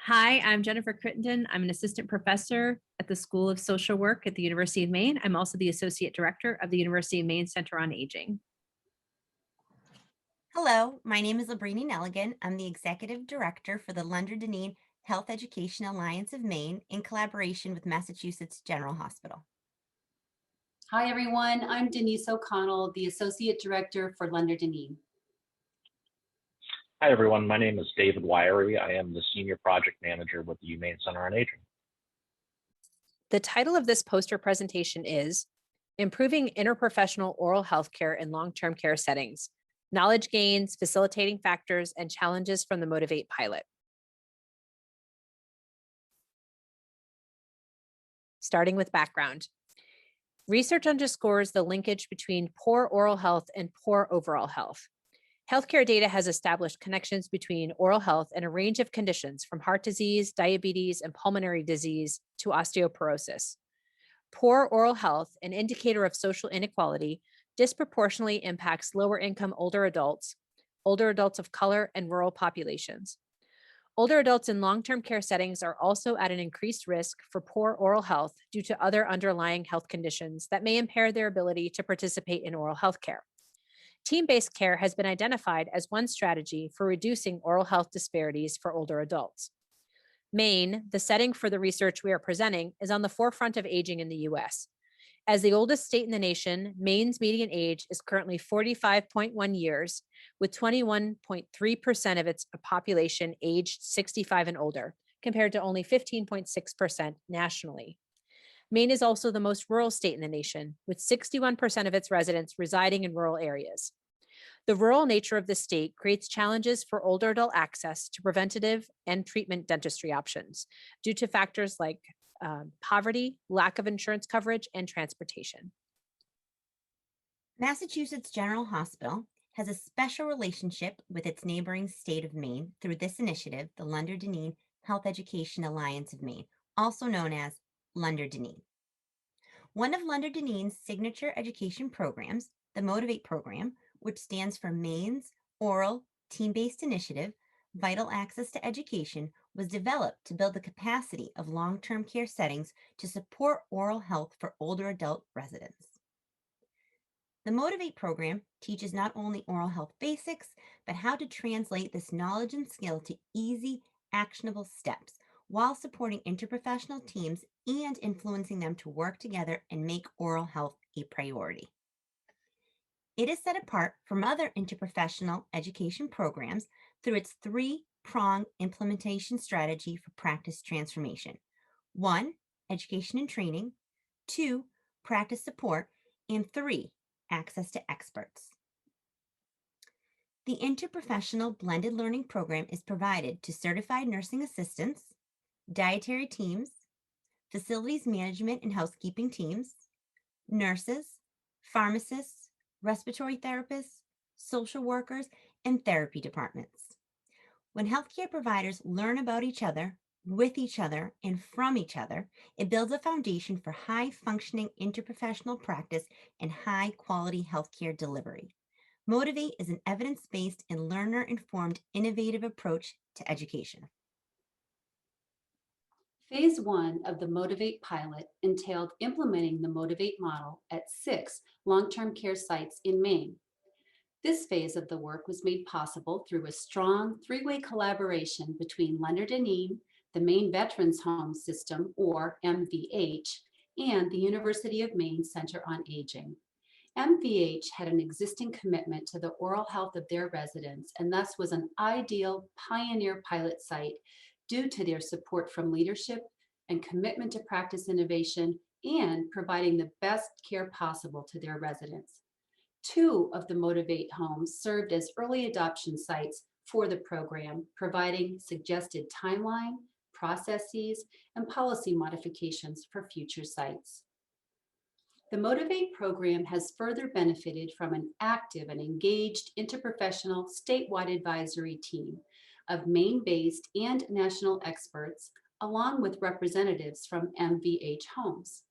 Hi, I'm Jennifer Crittenden. I'm an assistant professor at the School of Social Work at the University of Maine. I'm also the associate director of the University of Maine Center on Aging. Hello, my name is Labrini Nelligan. I'm the Executive Director for the London Health Education Alliance of Maine in collaboration with Massachusetts General Hospital. Hi, everyone. I'm Denise O'Connell, the Associate Director for London. Hi, everyone. My name is David Wiry. I am the Senior Project Manager with the Humane Center on Aging. The title of this poster presentation is Improving Interprofessional Oral Health Care in Long-Term Care Settings, Knowledge Gains, Facilitating Factors, and Challenges from the Motivate Pilot. Starting with background. Research underscores the linkage between poor oral health and poor overall health. Healthcare data has established connections between oral health and a range of conditions from heart disease, diabetes, and pulmonary disease to osteoporosis. Poor oral health, an indicator of social inequality, disproportionately impacts lower income older adults of color, and rural populations. Older adults in long-term care settings are also at an increased risk for poor oral health due to other underlying health conditions that may impair their ability to participate in oral health care. Team-based care has been identified as one strategy for reducing oral health disparities for older adults. Maine, the setting for the research we are presenting, is on the forefront of aging in the U.S. As the oldest state in the nation, Maine's median age is currently 45.1 years, with 21.3% of its population aged 65 and older, compared to only 15.6% nationally. Maine is also the most rural state in the nation, with 61% of its residents residing in rural areas. The rural nature of the state creates challenges for older adult access to preventative and treatment dentistry options due to factors like poverty, lack of insurance coverage, and transportation. Massachusetts General Hospital has a special relationship with its neighboring state of Maine through this initiative, the London Health Education Alliance of Maine, also known as London. One of London's signature education programs, the Motivate program, which stands for Maine's Oral Team-Based Initiative, Vital Access to Education, was developed to build the capacity of long-term care settings to support oral health for older adult residents. The Motivate program teaches not only oral health basics, but how to translate this knowledge and skill to easy, actionable steps while supporting interprofessional teams and influencing them to work together and make oral health a priority. It is set apart from other interprofessional education programs through its three-pronged implementation strategy for practice transformation. 1, education and training. 2, practice support. And 3, access to experts. The interprofessional blended learning program is provided to certified nursing assistants, dietary teams, facilities management and housekeeping teams, nurses, pharmacists, respiratory therapists, social workers, and therapy departments. When healthcare providers learn about each other, with each other, and from each other, it builds a foundation for high-functioning interprofessional practice and high-quality healthcare delivery. Motivate is an evidence-based and learner-informed innovative approach to education. Phase 1 of the Motivate pilot entailed implementing the Motivate model at 6 long-term care sites in Maine. This phase of the work was made possible through a strong three-way collaboration between London, the Maine Veterans Home System, or MVH, and the University of Maine Center on Aging. MVH had an existing commitment to the oral health of their residents and thus was an ideal pioneer pilot site due to their support from leadership and commitment to practice innovation and providing the best care possible to their residents. 2 of the Motivate homes served as early adoption sites for the program, providing suggested timeline, processes, and policy modifications for future sites. The Motivate program has further benefited from an active and engaged interprofessional statewide advisory team of Maine-based and national experts, along with representatives from MVH homes.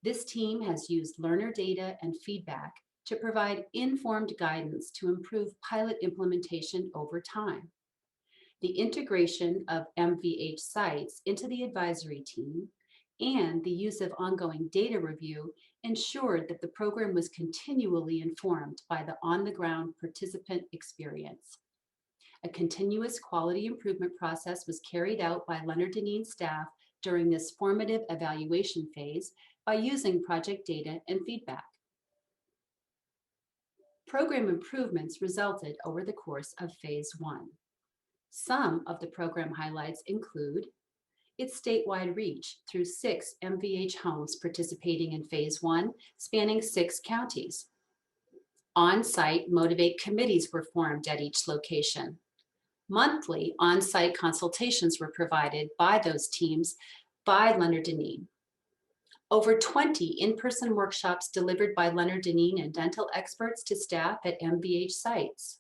This team has used learner data and feedback to provide informed guidance to improve pilot implementation over time. the integration of MVH sites into the advisory team, and the use of ongoing data review ensured that the program was continually informed by the on-the-ground participant experience. A continuous quality improvement process was carried out by Leonard-Deneen staff during this formative evaluation phase by using project data and feedback. Program improvements resulted over the course of Phase 1. Some of the program highlights include its statewide reach through 6 MVH homes participating in Phase 1, spanning 6 counties. On-site Motivate committees were formed at each location. Monthly on-site consultations were provided by those teams by Leonard-Deneen. Over 20 in-person workshops delivered by Leonard-Deneen and dental experts to staff at MVH sites.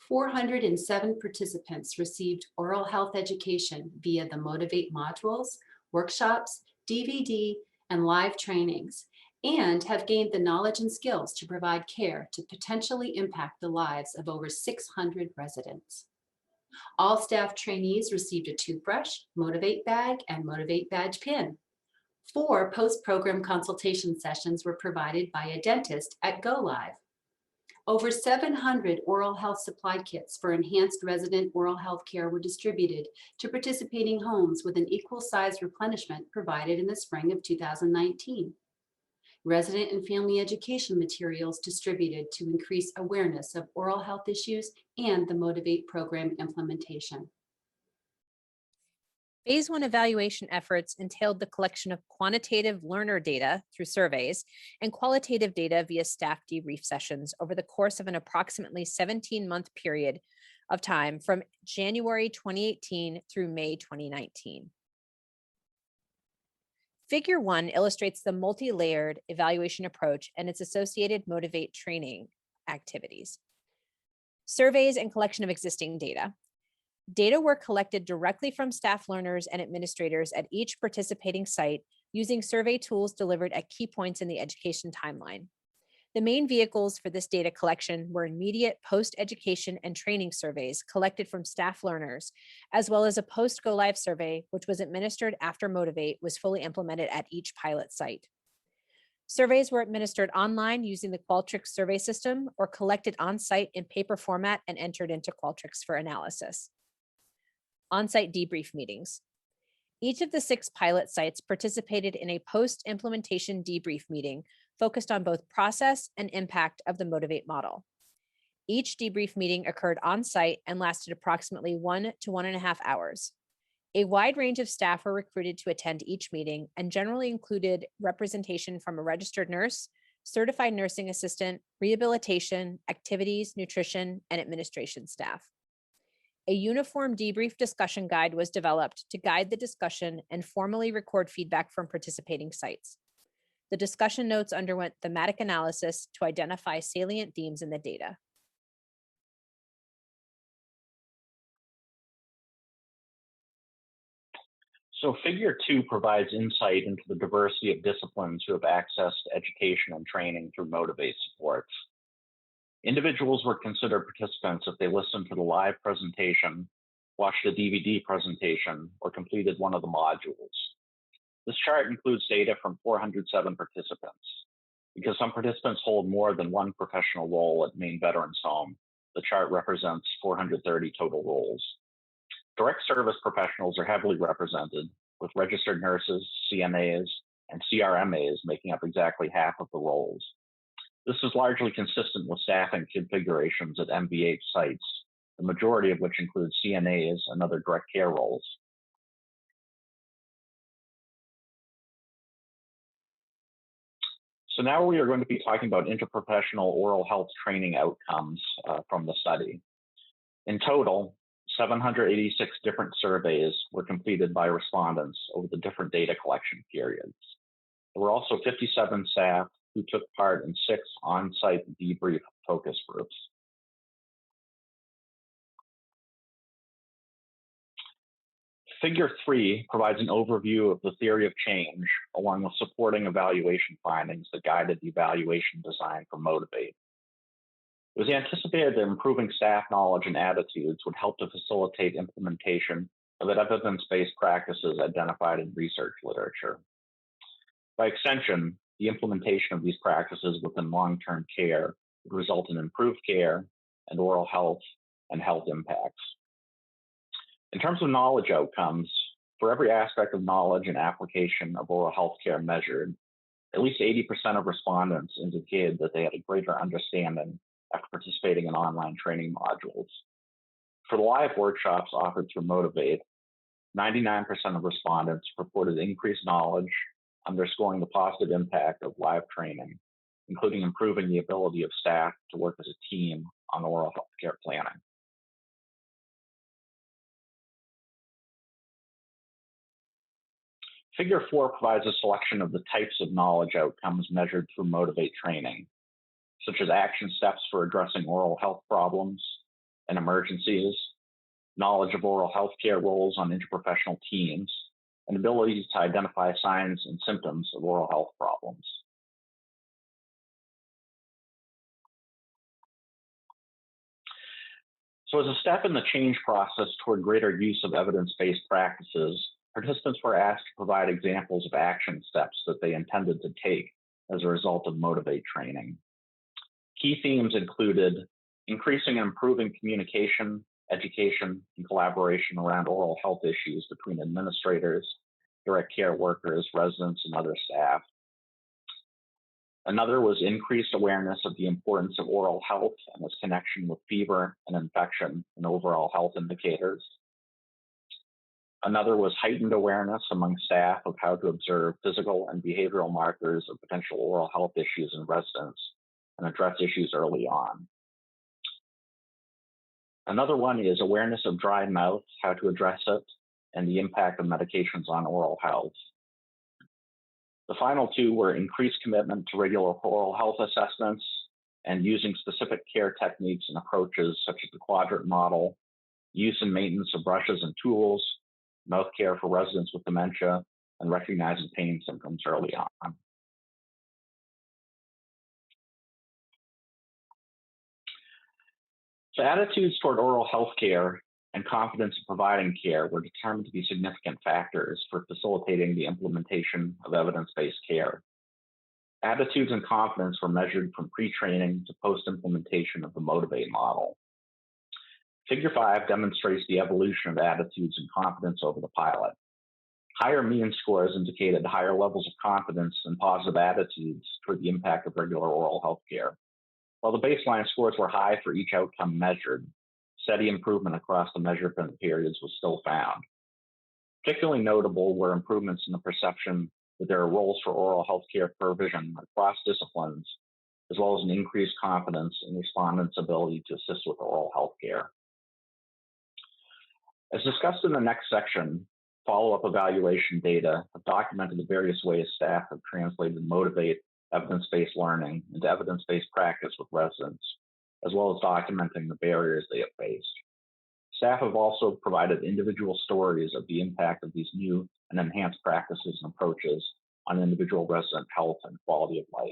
407 participants received oral health education via the Motivate modules, workshops, DVD, and live trainings, and have gained the knowledge and skills to provide care to potentially impact the lives of over 600 residents. All staff trainees received a toothbrush, Motivate bag, and Motivate badge pin. 4 post-program consultation sessions were provided by a dentist at Go Live. Over 700 oral health supply kits for enhanced resident oral health care were distributed to participating homes with an equal size replenishment provided in the spring of 2019. Resident and family education materials distributed to increase awareness of oral health issues and the Motivate program implementation. Phase 1 evaluation efforts entailed the collection of quantitative learner data through surveys and qualitative data via staff debrief sessions over the course of an approximately 17-month period of time from January 2018 through May 2019. Figure 1 illustrates the multi-layered evaluation approach and its associated Motivate training activities. Surveys and collection of existing data. Data were collected directly from staff learners and administrators at each participating site using survey tools delivered at key points in the education timeline. The main vehicles for this data collection were immediate post-education and training surveys collected from staff learners, as well as a post-go live survey, which was administered after Motivate was fully implemented at each pilot site. Surveys were administered online using the Qualtrics survey system or collected on-site in paper format and entered into Qualtrics for analysis. On-site debrief meetings. Each of the 6 pilot sites participated in a post-implementation debrief meeting focused on both process and impact of the Motivate model. Each debrief meeting occurred on-site and lasted approximately 1 to 1.5 hours. A wide range of staff were recruited to attend each meeting and generally included representation from a registered nurse, certified nursing assistant, rehabilitation, activities, nutrition, and administration staff. A uniform debrief discussion guide was developed to guide the discussion and formally record feedback from participating sites. The discussion notes underwent thematic analysis to identify salient themes in the data. So Figure 2 provides insight into the diversity of disciplines who have access to education and training through Motivate supports. Individuals were considered participants if they listened to the live presentation, watched a DVD presentation, or completed one of the modules. This chart includes data from 407 participants. Because some participants hold more than one professional role at Maine Veterans Home, the chart represents 430 total roles. Direct service professionals are heavily represented, with registered nurses, CNAs, and CRMAs making up exactly half of the roles. This is largely consistent with staffing configurations at MVH sites, the majority of which include CNAs and other direct care roles. So now we are going to be talking about interprofessional oral health training outcomes from the study. In total, 786 different surveys were completed by respondents over the different data collection periods. There were also 57 staff who took part in 6 on-site debrief focus groups. Figure 3 provides an overview of the theory of change, along with supporting evaluation findings that guided the evaluation design for Motivate. It was anticipated that improving staff knowledge and attitudes would help to facilitate implementation of evidence-based practices identified in research literature. By extension, the implementation of these practices within long-term care would result in improved care and oral health and health impacts. In terms of knowledge outcomes, for every aspect of knowledge and application of oral health care measured, at least 80% of respondents indicated that they had a greater understanding after participating in online training modules. For the live workshops offered through Motivate, 99% of respondents reported increased knowledge, underscoring the positive impact of live training, including improving the ability of staff to work as a team on oral health care planning. Figure 4 provides a selection of the types of knowledge outcomes measured through Motivate training, such as action steps for addressing oral health problems and emergencies, knowledge of oral health care roles on interprofessional teams, and abilities to identify signs and symptoms of oral health problems. So as a step in the change process toward greater use of evidence-based practices, participants were asked to provide examples of action steps that they intended to take as a result of Motivate training. Key themes included increasing and improving communication, education, and collaboration around oral health issues between administrators, direct care workers, residents, and other staff. Another was increased awareness of the importance of oral health and its connection with fever and infection and overall health indicators. Another was heightened awareness among staff of how to observe physical and behavioral markers of potential oral health issues in residents and address issues early on. Another one is awareness of dry mouth, how to address it, and the impact of medications on oral health. The final two were increased commitment to regular oral health assessments and using specific care techniques and approaches such as the quadrant model, use and maintenance of brushes and tools, mouth care for residents with dementia, and recognizing pain symptoms early on. So attitudes toward oral health care and confidence in providing care were determined to be significant factors for facilitating the implementation of evidence-based care. Attitudes and confidence were measured from pre-training to post-implementation of the Motivate model. Figure 5 demonstrates the evolution of attitudes and confidence over the pilot. Higher mean scores indicated higher levels of confidence and positive attitudes toward the impact of regular oral health care. While the baseline scores were high for each outcome measured, steady improvement across the measurement periods was still found. Particularly notable were improvements in the perception that there are roles for oral health care provision across disciplines, as well as an increased confidence in respondents' ability to assist with oral health care. As discussed in the next section, follow-up evaluation data have documented the various ways staff have translated Motivate evidence-based learning into evidence-based practice with residents, as well as documenting the barriers they have faced. Staff have also provided individual stories of the impact of these new and enhanced practices and approaches on individual resident health and quality of life.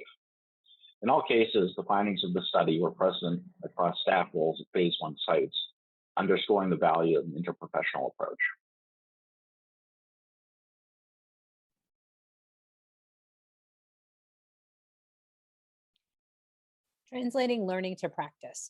In all cases, the findings of the study were present across staff roles at Phase 1 sites, underscoring the value of an interprofessional approach. Translating learning to practice.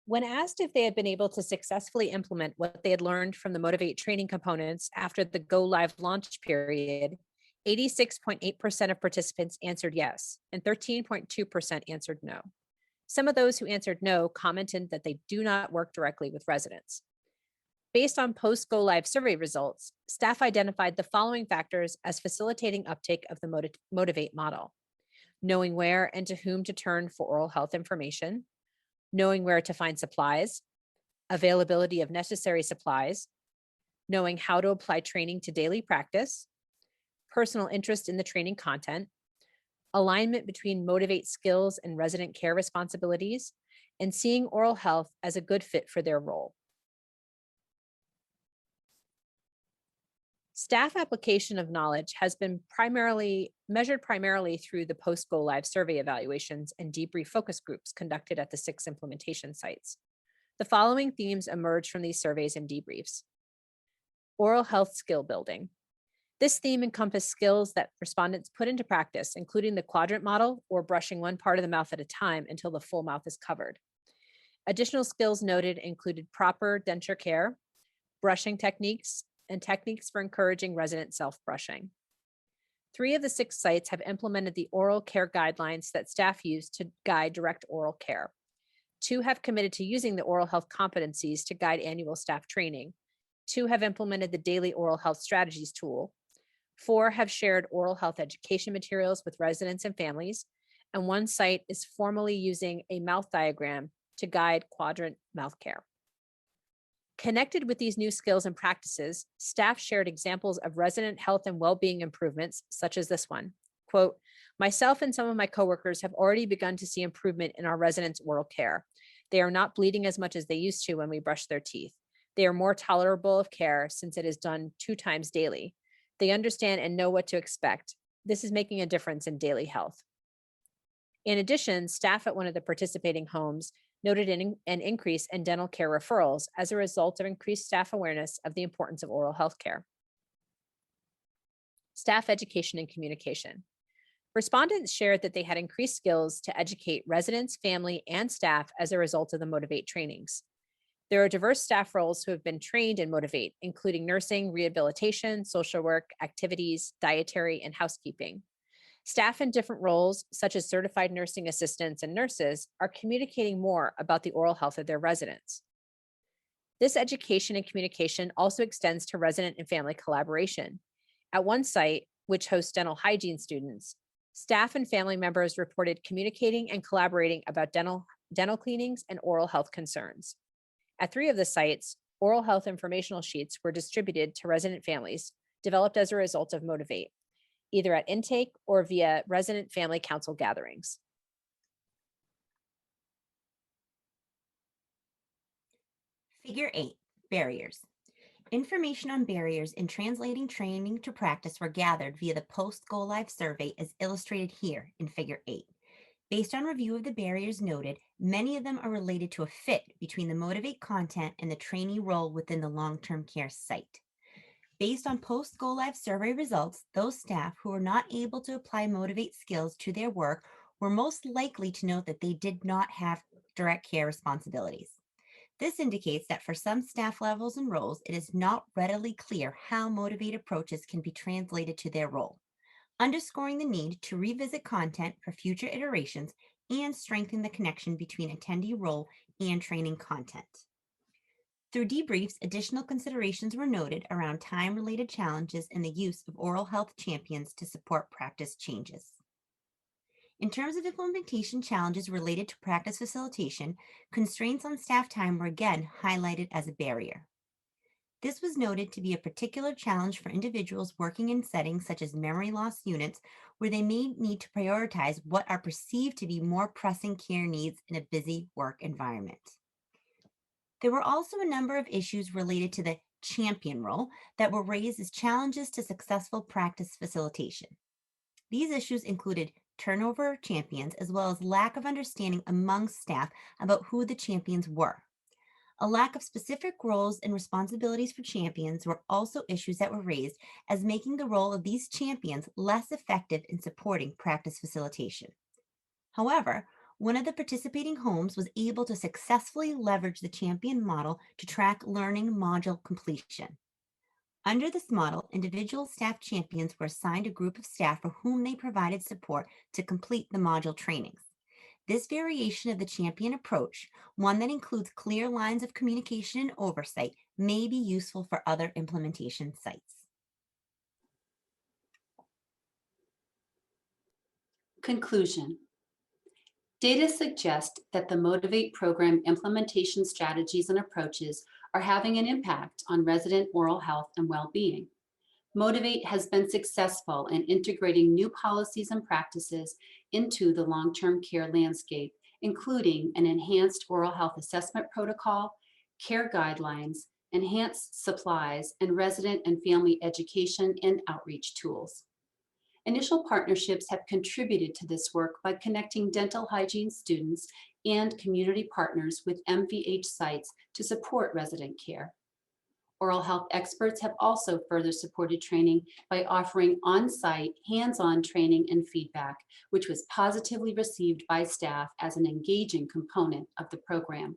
When asked if they had been able to successfully implement what they had learned from the Motivate training components after the Go Live launch period, 86.8% of participants answered yes, and 13.2% answered no. Some of those who answered no commented that they do not work directly with residents. Based on post-Go Live survey results, staff identified the following factors as facilitating uptake of the Motivate model: knowing where and to whom to turn for oral health information, knowing where to find supplies, availability of necessary supplies, knowing how to apply training to daily practice, personal interest in the training content, alignment between Motivate skills and resident care responsibilities, and seeing oral health as a good fit for their role. Staff application of knowledge has been measured primarily through the post-go live survey evaluations and debrief focus groups conducted at the 6 implementation sites. The following themes emerged from these surveys and debriefs. Oral health skill building. This theme encompassed skills that respondents put into practice, including the quadrant model or brushing one part of the mouth at a time until the full mouth is covered. Additional skills noted included proper denture care, brushing techniques, and techniques for encouraging resident self-brushing. 3 of the 6 sites have implemented the oral care guidelines that staff use to guide direct oral care. 2 have committed to using the oral health competencies to guide annual staff training. 2 have implemented the daily oral health strategies tool. 4 have shared oral health education materials with residents and families. And 1 site is formally using a mouth diagram to guide quadrant mouth care. Connected with these new skills and practices, staff shared examples of resident health and well-being improvements, such as this one. Quote, myself and some of my coworkers have already begun to see improvement in our residents' oral care. They are not bleeding as much as they used to when we brush their teeth. They are more tolerable of care since it is done 2 times daily. They understand and know what to expect. This is making a difference in daily health. In addition, staff at one of the participating homes noted an increase in dental care referrals as a result of increased staff awareness of the importance of oral health care. Staff education and communication. Respondents shared that they had increased skills to educate residents, family, and staff as a result of the Motivate trainings. There are diverse staff roles who have been trained in Motivate, including nursing, rehabilitation, social work, activities, dietary, and housekeeping. Staff in different roles, such as certified nursing assistants and nurses, are communicating more about the oral health of their residents. This education and communication also extends to resident and family collaboration. At one site, which hosts dental hygiene students, staff and family members reported communicating and collaborating about dental cleanings and oral health concerns. At 3 of the sites, oral health informational sheets were distributed to resident families, developed as a result of Motivate, either at intake or via resident family council gatherings. Figure 8, barriers. Information on barriers in translating training to practice were gathered via the post-go live survey as illustrated here in Figure 8. Based on review of the barriers noted, many of them are related to a fit between the Motivate content and the trainee role within the long-term care site. Based on post-go live survey results, those staff who were not able to apply Motivate skills to their work were most likely to note that they did not have direct care responsibilities. This indicates that for some staff levels and roles, it is not readily clear how Motivate approaches can be translated to their role, underscoring the need to revisit content for future iterations and strengthen the connection between attendee role and training content. Through debriefs, additional considerations were noted around time-related challenges and the use of oral health champions to support practice changes. In terms of implementation challenges related to practice facilitation, constraints on staff time were again highlighted as a barrier. This was noted to be a particular challenge for individuals working in settings such as memory loss units, where they may need to prioritize what are perceived to be more pressing care needs in a busy work environment. There were also a number of issues related to the champion role that were raised as challenges to successful practice facilitation. These issues included turnover of champions, as well as lack of understanding among staff about who the champions were. A lack of specific roles and responsibilities for champions were also issues that were raised as making the role of these champions less effective in supporting practice facilitation. However, one of the participating homes was able to successfully leverage the champion model to track learning module completion. Under this model, individual staff champions were assigned a group of staff for whom they provided support to complete the module trainings. This variation of the champion approach, one that includes clear lines of communication and oversight, may be useful for other implementation sites. Conclusion. Data suggest that the Motivate program implementation strategies and approaches are having an impact on resident oral health and well-being. Motivate has been successful in integrating new policies and practices into the long-term care landscape, including an enhanced oral health assessment protocol, care guidelines, enhanced supplies, and resident and family education and outreach tools. Initial partnerships have contributed to this work by connecting dental hygiene students and community partners with MVH sites to support resident care. Oral health experts have also further supported training by offering on-site, hands-on training and feedback, which was positively received by staff as an engaging component of the program.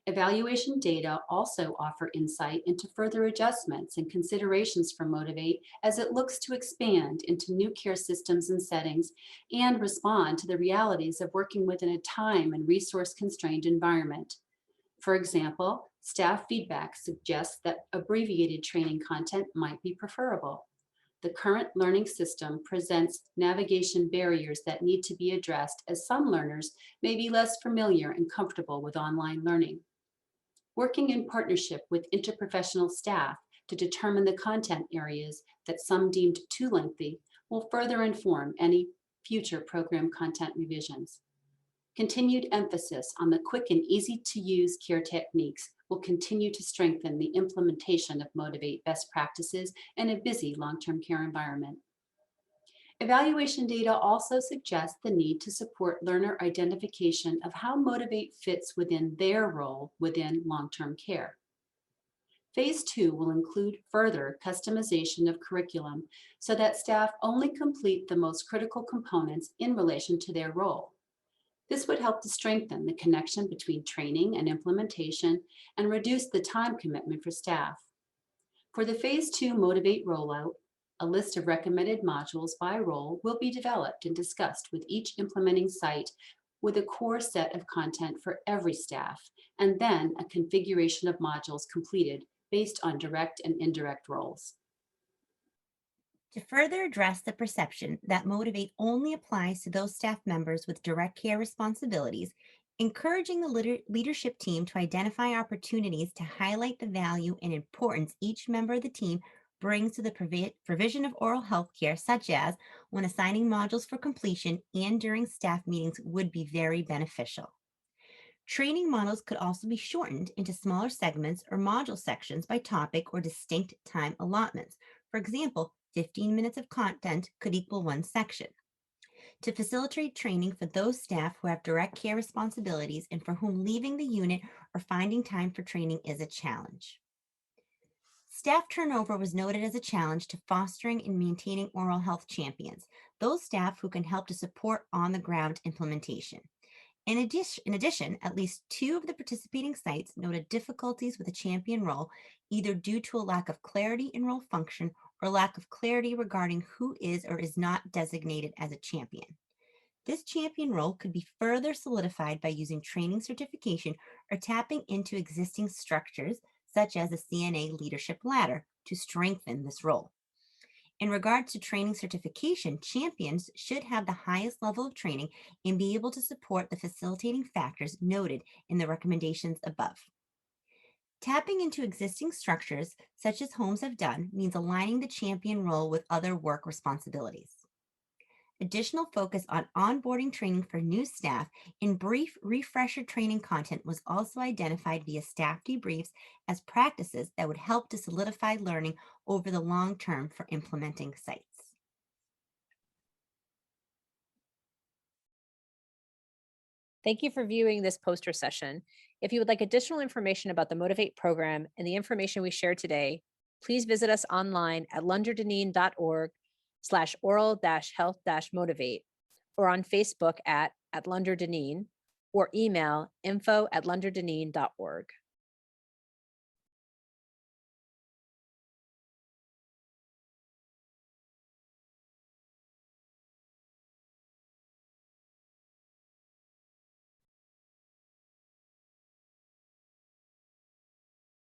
Evaluation data also offer insight into further adjustments and considerations for Motivate as it looks to expand into new care systems and settings and respond to the realities of working within a time and resource-constrained environment. For example, staff feedback suggests that abbreviated training content might be preferable. The current learning system presents navigation barriers that need to be addressed as some learners may be less familiar and comfortable with online learning. Working in partnership with interprofessional staff to determine the content areas that some deemed too lengthy will further inform any future program content revisions. Continued emphasis on the quick and easy to use care techniques will continue to strengthen the implementation of Motivate best practices in a busy long-term care environment. Evaluation data also suggests the need to support learner identification of how Motivate fits within their role within long-term care. Phase 2 will include further customization of curriculum so that staff only complete the most critical components in relation to their role. This would help to strengthen the connection between training and implementation and reduce the time commitment for staff. For the Phase 2 Motivate rollout, a list of recommended modules by role will be developed and discussed with each implementing site with a core set of content for every staff, and then a configuration of modules completed based on direct and indirect roles. To further address the perception that Motivate only applies to those staff members with direct care responsibilities, encouraging the leadership team to identify opportunities to highlight the value and importance each member of the team brings to the provision of oral health care, such as when assigning modules for completion and during staff meetings, would be very beneficial. Training models could also be shortened into smaller segments or module sections by topic or distinct time allotments. For example, 15 minutes of content could equal one section. To facilitate training for those staff who have direct care responsibilities and for whom leaving the unit or finding time for training is a challenge. Staff turnover was noted as a challenge to fostering and maintaining oral health champions, those staff who can help to support on-the-ground implementation. In addition, at least 2 of the participating sites noted difficulties with a champion role, either due to a lack of clarity in role function or lack of clarity regarding who is or is not designated as a champion. This champion role could be further solidified by using training certification or tapping into existing structures, such as the CNA Leadership Ladder, to strengthen this role. In regard to training certification, champions should have the highest level of training and be able to support the facilitating factors noted in the recommendations above. Tapping into existing structures, such as homes have done, means aligning the champion role with other work responsibilities. Additional focus on onboarding training for new staff and brief refresher training content was also identified via staff debriefs as practices that would help to solidify learning over the long term for implementing sites. Thank you for viewing this poster session. If you would like additional information about the Motivate program and the information we shared today, please visit us online at lunderdeneen.org/oral-health-motivate or on Facebook at Lunderdeneen or email info@lunderdeneen.org.